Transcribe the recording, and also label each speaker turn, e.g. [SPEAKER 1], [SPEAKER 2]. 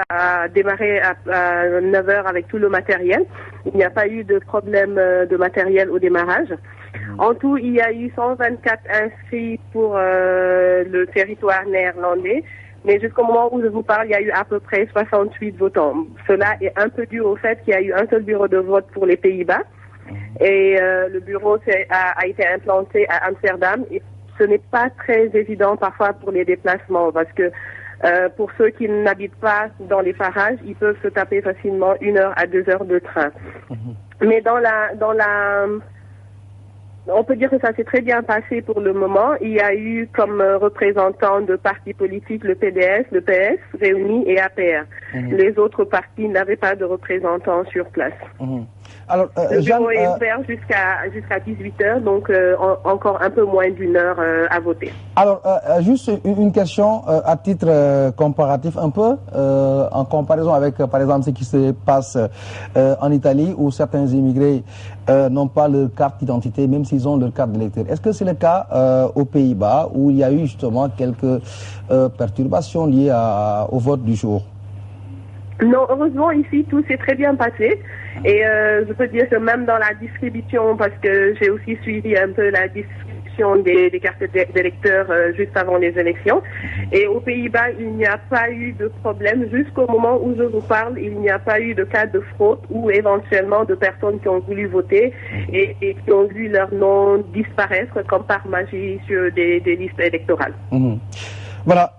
[SPEAKER 1] a démarré à 9 heures avec tout le matériel. Il n'y a pas eu de problème de matériel au démarrage. En tout, il y a eu 124 inscrits pour le territoire néerlandais. Mais jusqu'au moment où je vous parle, il y a eu à peu près 68 votants. Cela est un peu dû au fait qu'il y a eu un seul bureau de vote pour les Pays-Bas. Et le bureau a été implanté à Amsterdam. Et ce n'est pas très évident parfois pour les déplacements parce que pour ceux qui n'habitent pas dans les parages, ils peuvent se taper facilement 1 heure à 2 heures de train. Mais on peut dire que ça s'est très bien passé pour le moment. Il y a eu comme représentants de partis politiques le PDS, le PS, Réunis et APR. Les autres partis n'avaient pas de représentants sur place.
[SPEAKER 2] Alors,
[SPEAKER 1] le bureau est ouvert jusqu'à 18 heures, donc encore un peu moins d'1 heure à voter.
[SPEAKER 2] Alors, juste une question à titre comparatif un peu, en comparaison avec, par exemple, ce qui se passe en Italie, où certains immigrés n'ont pas leur carte d'identité, même s'ils ont leur carte d'électeur. Est-ce que c'est le cas aux Pays-Bas, où il y a eu justement quelques perturbations liées au vote du jour?
[SPEAKER 1] Non, heureusement, ici, tout s'est très bien passé. Et je peux dire que même dans la distribution, parce que j'ai aussi suivi un peu la distribution des cartes d'électeurs juste avant les élections. Et aux Pays-Bas, il n'y a pas eu de problème. Jusqu'au moment où je vous parle, il n'y a pas eu de cas de fraude ou éventuellement de personnes qui ont voulu voter et qui ont vu leur nom disparaître comme par magie sur des listes électorales.
[SPEAKER 2] Voilà.